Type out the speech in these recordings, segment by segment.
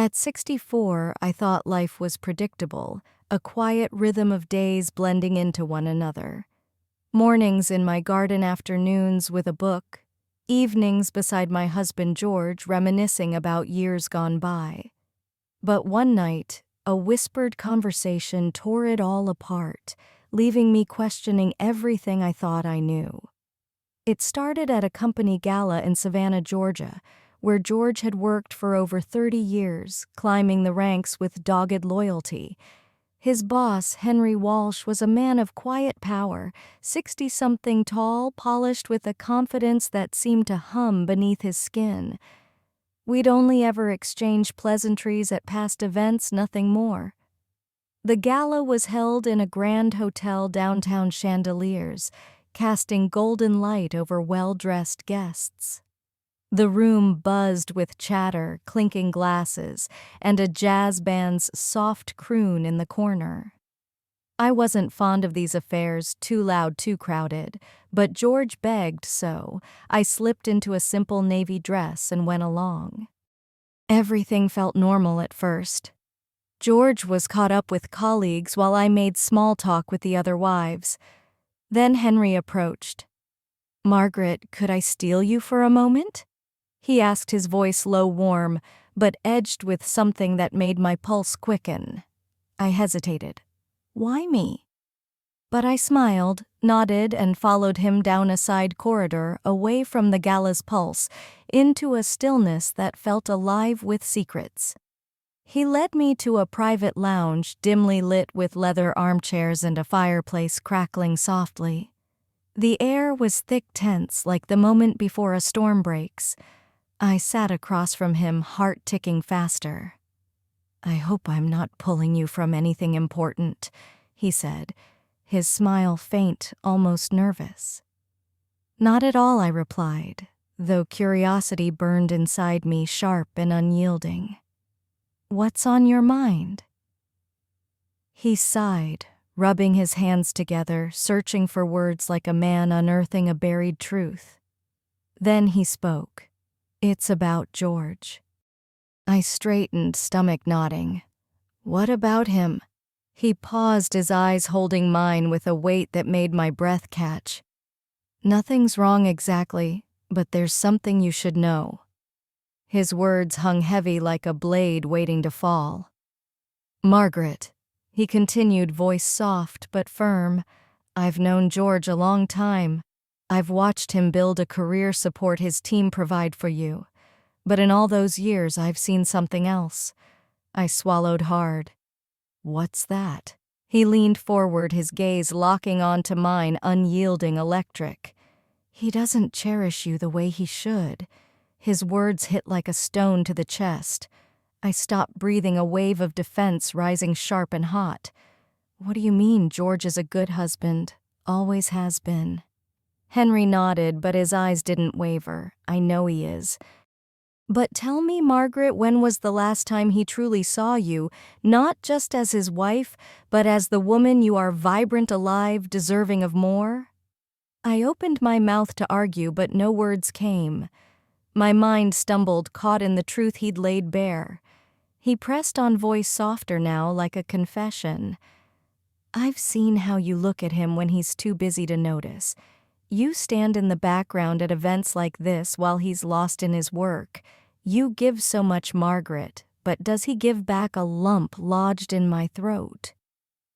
At 64, I thought life was predictable, a quiet rhythm of days blending into one another. Mornings in my garden, afternoons with a book, evenings beside my husband George reminiscing about years gone by. But one night, a whispered conversation tore it all apart, leaving me questioning everything I thought I knew. It started at a company gala in Savannah, Georgia, where George had worked for over 30 years, climbing the ranks with dogged loyalty. His boss, Henry Walsh, was a man of quiet power, 60-something tall, polished with a confidence that seemed to hum beneath his skin. We'd only ever exchanged pleasantries at past events, nothing more. The gala was held in a grand hotel downtown, chandeliers casting golden light over well-dressed guests. The room buzzed with chatter, clinking glasses, and a jazz band's soft croon in the corner. I wasn't fond of these affairs, too loud, too crowded, but George begged, so I slipped into a simple navy dress and went along. Everything felt normal at first. George was caught up with colleagues while I made small talk with the other wives. Then Henry approached. "Margaret, could I steal you for a moment?" He asked, his voice low, warm, but edged with something that made my pulse quicken. I hesitated. Why me? But I smiled, nodded, and followed him down a side corridor, away from the gala's pulse, into a stillness that felt alive with secrets. He led me to a private lounge, dimly lit with leather armchairs and a fireplace crackling softly. The air was thick, tense, like the moment before a storm breaks. I sat across from him, heart ticking faster. "I hope I'm not pulling you from anything important," he said, his smile faint, almost nervous. "Not at all," I replied, though curiosity burned inside me, sharp and unyielding. "What's on your mind?" He sighed, rubbing his hands together, searching for words like a man unearthing a buried truth. Then he spoke. "It's about George." I straightened, stomach nodding. "What about him?" He paused, his eyes holding mine with a weight that made my breath catch. "Nothing's wrong exactly, but there's something you should know." His words hung heavy like a blade waiting to fall. "Margaret," he continued, voice soft but firm, "I've known George a long time. I've watched him build a career, support his team, provide for you. But in all those years, I've seen something else." I swallowed hard. "What's that?" He leaned forward, his gaze locking onto mine, unyielding, electric. "He doesn't cherish you the way he should." His words hit like a stone to the chest. I stopped breathing, a wave of defense rising sharp and hot. "What do you mean? George is a good husband. Always has been." Henry nodded, but his eyes didn't waver. "I know he is. But tell me, Margaret, when was the last time he truly saw you, not just as his wife, but as the woman you are, vibrant, alive, deserving of more?" I opened my mouth to argue, but no words came. My mind stumbled, caught in the truth he'd laid bare. He pressed on, voice softer now, like a confession. "I've seen how you look at him when he's too busy to notice. You stand in the background at events like this while he's lost in his work. You give so much, Margaret, but does he give back?" A lump lodged in my throat.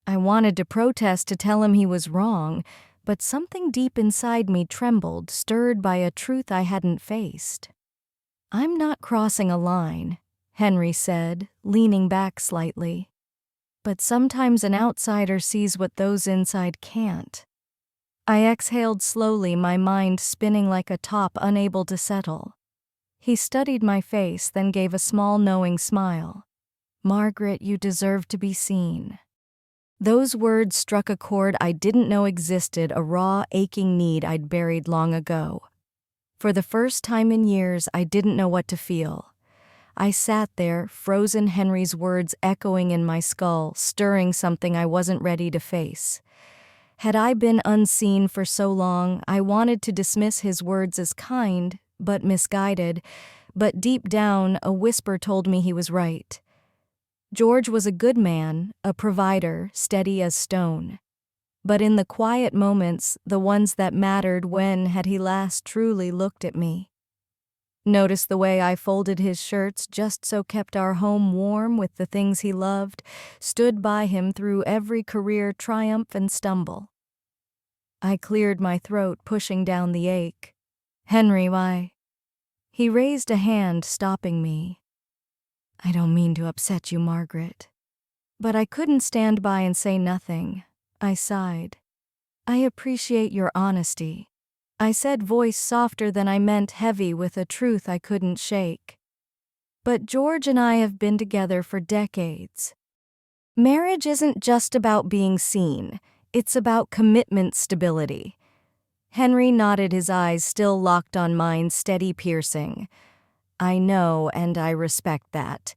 I wanted to protest, to tell him he was wrong, but something deep inside me trembled, stirred by a truth I hadn't faced. "I'm not crossing a line," Henry said, leaning back slightly. "But sometimes an outsider sees what those inside can't." I exhaled slowly, my mind spinning like a top unable to settle. He studied my face, then gave a small, knowing smile. "Margaret, you deserve to be seen." Those words struck a chord I didn't know existed, a raw, aching need I'd buried long ago. For the first time in years, I didn't know what to feel. I sat there, frozen, Henry's words echoing in my skull, stirring something I wasn't ready to face. Had I been unseen for so long, I wanted to dismiss his words as kind, but misguided, but deep down, a whisper told me he was right. George was a good man, a provider, steady as stone. But in the quiet moments, the ones that mattered, when had he last truly looked at me? Notice the way I folded his shirts just so kept our home warm with the things he loved, stood by him through every career triumph and stumble. I cleared my throat, pushing down the ache. "Henry, why?" He raised a hand, stopping me. "I don't mean to upset you, Margaret." But I couldn't stand by and say nothing. I sighed. "I appreciate your honesty," I said, voice softer than I meant, heavy with a truth I couldn't shake. "But George and I have been together for decades. Marriage isn't just about being seen, it's about commitment, stability." Henry nodded, his eyes still locked on mine, steady, piercing. "I know, and I respect that.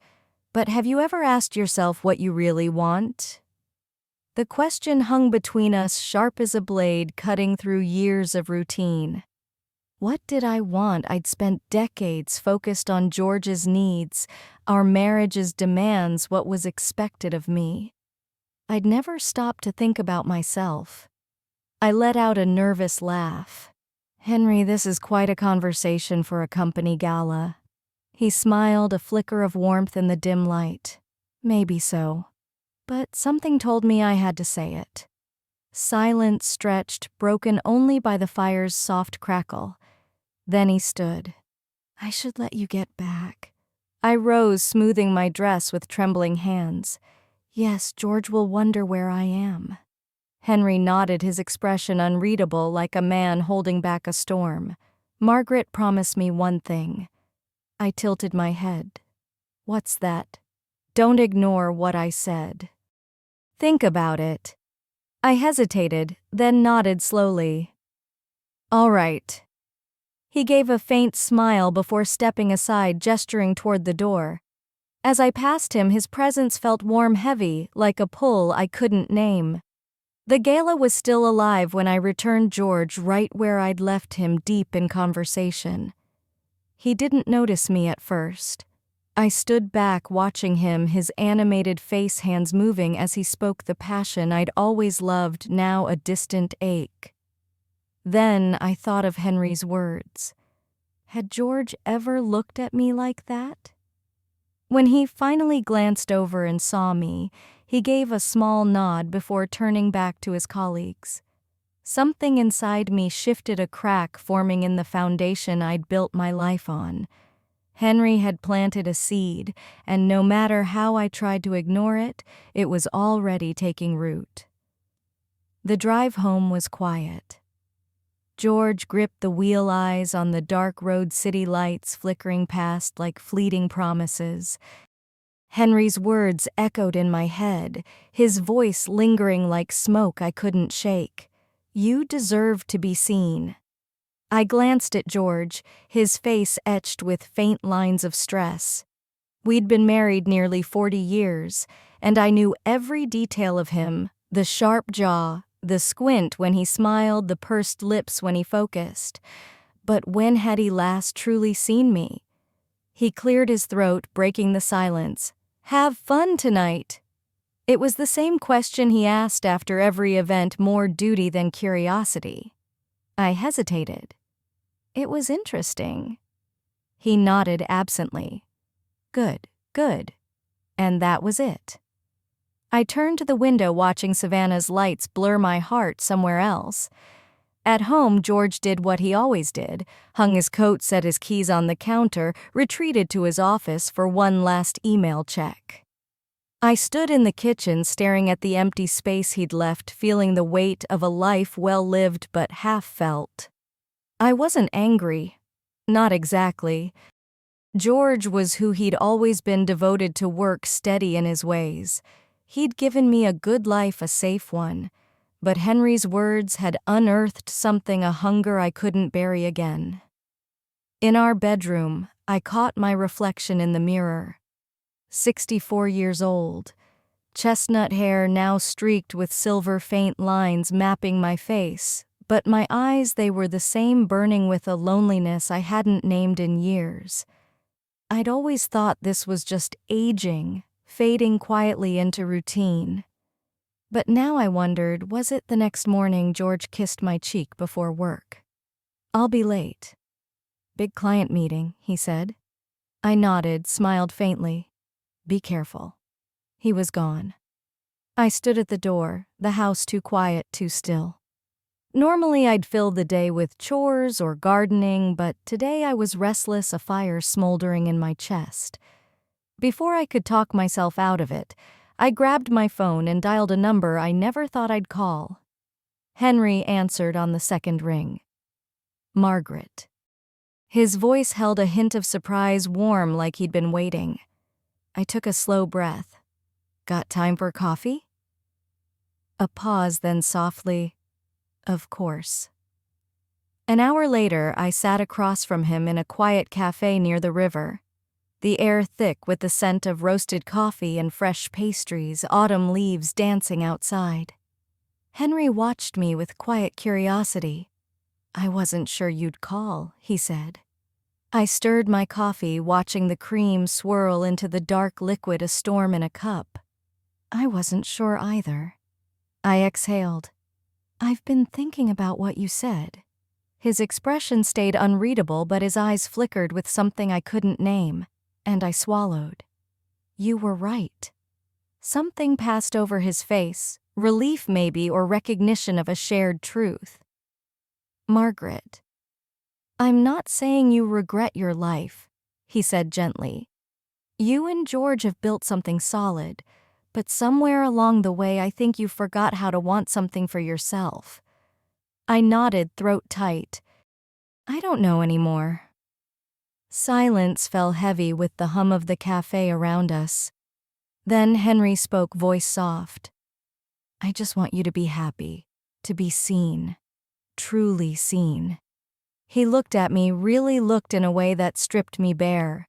But have you ever asked yourself what you really want?" The question hung between us, sharp as a blade, cutting through years of routine. What did I want? I'd spent decades focused on George's needs, our marriage's demands, what was expected of me. I'd never stopped to think about myself. I let out a nervous laugh. "Henry, this is quite a conversation for a company gala." He smiled, a flicker of warmth in the dim light. "Maybe so. But something told me I had to say it." Silence stretched, broken only by the fire's soft crackle. Then he stood. "I should let you get back." I rose, smoothing my dress with trembling hands. "Yes, George will wonder where I am." Henry nodded, his expression unreadable, like a man holding back a storm. "Margaret promised me one thing." I tilted my head. "What's that?" "Don't ignore what I said. Think about it." I hesitated, then nodded slowly. "All right." He gave a faint smile before stepping aside, gesturing toward the door. As I passed him, his presence felt warm, heavy, like a pull I couldn't name. The gala was still alive when I returned, George right where I'd left him, deep in conversation. He didn't notice me at first. I stood back, watching him, his animated face, hands moving as he spoke the passion I'd always loved, now a distant ache. Then I thought of Henry's words. Had George ever looked at me like that? When he finally glanced over and saw me, he gave a small nod before turning back to his colleagues. Something inside me shifted, a crack forming in the foundation I'd built my life on. Henry had planted a seed, and no matter how I tried to ignore it, it was already taking root. The drive home was quiet. George gripped the wheel, eyes on the dark road, city lights flickering past like fleeting promises. Henry's words echoed in my head, his voice lingering like smoke I couldn't shake. "You deserve to be seen." I glanced at George, his face etched with faint lines of stress. We'd been married nearly 40 years, and I knew every detail of him, the sharp jaw, the squint when he smiled, the pursed lips when he focused. But when had he last truly seen me? He cleared his throat, breaking the silence. "Have fun tonight." It was the same question he asked after every event, more duty than curiosity. I hesitated. It was interesting. He nodded absently. Good, good. And that was it. I turned to the window, watching Savannah's lights blur my heart somewhere else. At home, George did what he always did, hung his coat, set his keys on the counter, retreated to his office for one last email check. I stood in the kitchen, staring at the empty space he'd left, feeling the weight of a life well lived but half felt. I wasn't angry. Not exactly. George was who he'd always been, devoted to work, steady in his ways. He'd given me a good life, a safe one. But Henry's words had unearthed something, a hunger I couldn't bury again. In our bedroom, I caught my reflection in the mirror. 64 years old. Chestnut hair now streaked with silver, faint lines mapping my face. But my eyes, they were the same, burning with a loneliness I hadn't named in years. I'd always thought this was just aging, fading quietly into routine. But now I wondered, was it the next morning George kissed my cheek before work? "I'll be late." "Big client meeting," he said. I nodded, smiled faintly. "Be careful." He was gone. I stood at the door, the house too quiet, too still. Normally I'd fill the day with chores or gardening, but today I was restless, a fire smoldering in my chest. Before I could talk myself out of it, I grabbed my phone and dialed a number I never thought I'd call. Henry answered on the second ring. "Margaret." His voice held a hint of surprise, warm like he'd been waiting. I took a slow breath. "Got time for coffee?" A pause, then softly, "Of course." An hour later, I sat across from him in a quiet cafe near the river. The air thick with the scent of roasted coffee and fresh pastries, autumn leaves dancing outside. Henry watched me with quiet curiosity. "I wasn't sure you'd call," he said. I stirred my coffee, watching the cream swirl into the dark liquid a storm in a cup. "I wasn't sure either." I exhaled. "I've been thinking about what you said." His expression stayed unreadable, but his eyes flickered with something I couldn't name, and I swallowed. "You were right." Something passed over his face, relief maybe, or recognition of a shared truth. "Margaret, I'm not saying you regret your life," he said gently. "You and George have built something solid, but somewhere along the way I think you forgot how to want something for yourself." I nodded, throat tight. "I don't know anymore." Silence fell heavy with the hum of the cafe around us. Then Henry spoke, voice soft. "I just want you to be happy, to be seen, truly seen." He looked at me, really looked in a way that stripped me bare.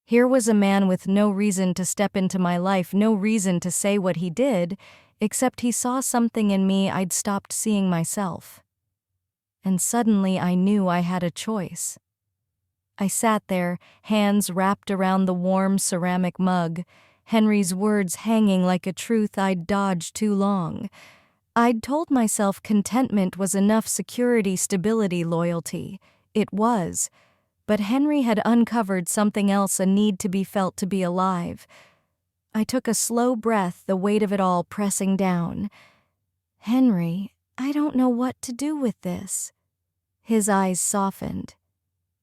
Here was a man with no reason to step into my life, no reason to say what he did, except he saw something in me I'd stopped seeing myself. And suddenly I knew I had a choice. I sat there, hands wrapped around the warm ceramic mug, Henry's words hanging like a truth I'd dodged too long. I'd told myself contentment was enough, security, stability, loyalty. It was. But Henry had uncovered something else, a need to be felt, to be alive. I took a slow breath, the weight of it all pressing down. "Henry, I don't know what to do with this." His eyes softened.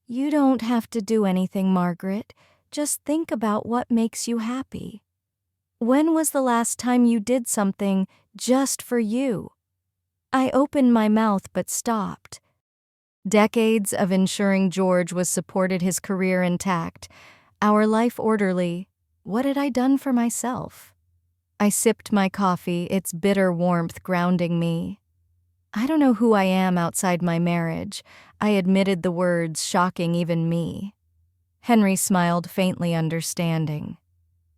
"You don't have to do anything, Margaret. Just think about what makes you happy. When was the last time you did something just for you?" I opened my mouth but stopped. Decades of ensuring George was supported, his career intact, our life orderly. What had I done for myself? I sipped my coffee, its bitter warmth grounding me. "I don't know who I am outside my marriage," I admitted, the words shocking even me. Henry smiled, faintly understanding.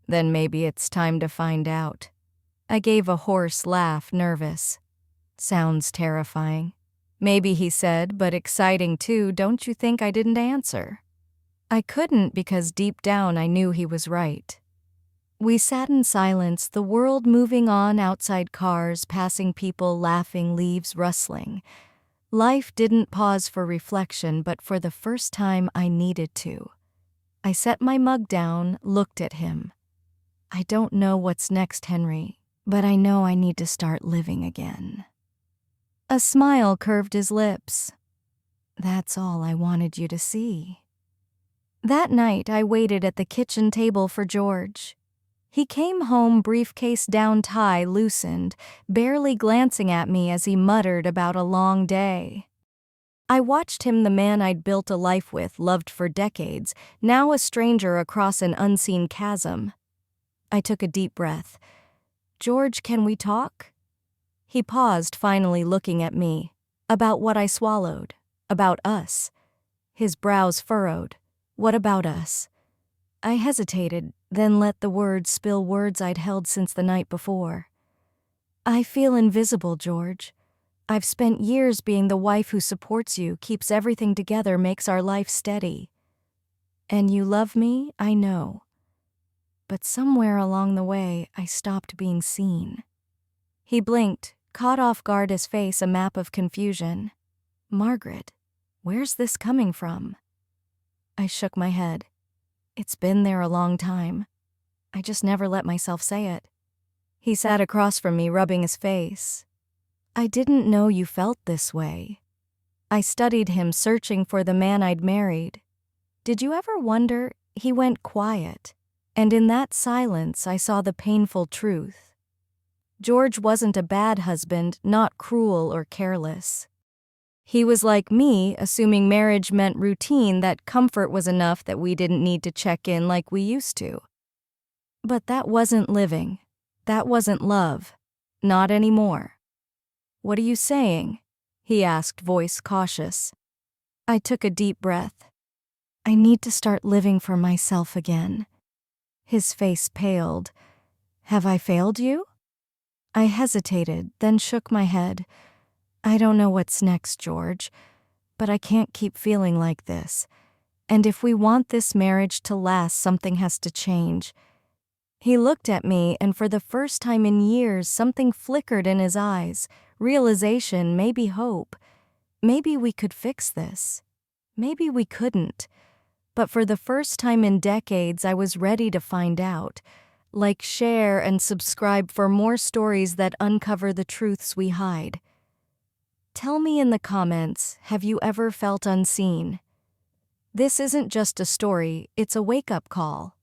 "Then maybe it's time to find out." I gave a hoarse laugh, nervous. "Sounds terrifying." "Maybe," he said, "but exciting too. Don't you think?" I didn't answer. I couldn't, because deep down I knew he was right. We sat in silence, the world moving on outside, cars passing, people laughing, leaves rustling. Life didn't pause for reflection, but for the first time I needed to. I set my mug down, looked at him. "I don't know what's next, Henry, but I know I need to start living again." A smile curved his lips. "That's all I wanted you to see." That night I waited at the kitchen table for George. He came home, briefcase down, tie loosened, barely glancing at me as he muttered about a long day. I watched him, the man I'd built a life with, loved for decades, now a stranger across an unseen chasm. I took a deep breath. "George, can we talk?" He paused, finally looking at me. "About what I swallowed. About us." His brows furrowed. "What about us?" I hesitated, then let the words spill, words I'd held since the night before. "I feel invisible, George. I've spent years being the wife who supports you, keeps everything together, makes our life steady." And you love me, I know. But somewhere along the way, I stopped being seen. He blinked, caught off guard, his face a map of confusion. Margaret, where's this coming from? I shook my head. It's been there a long time. I just never let myself say it. He sat across from me, rubbing his face. I didn't know you felt this way. I studied him, searching for the man I'd married. Did you ever wonder? He went quiet, and in that silence I saw the painful truth. George wasn't a bad husband, not cruel or careless. He was like me, assuming marriage meant routine, that comfort was enough, that we didn't need to check in like we used to. But that wasn't living. That wasn't love. Not anymore. What are you saying? He asked, voice cautious. I took a deep breath. I need to start living for myself again. His face paled. Have I failed you? I hesitated, then shook my head. I don't know what's next, George, but I can't keep feeling like this. And if we want this marriage to last, something has to change. He looked at me, and for the first time in years, something flickered in his eyes. Realization, maybe hope. Maybe we could fix this. Maybe we couldn't. But for the first time in decades, I was ready to find out. Like, share and subscribe for more stories that uncover the truths we hide. Tell me in the comments, have you ever felt unseen? This isn't just a story, it's a wake-up call.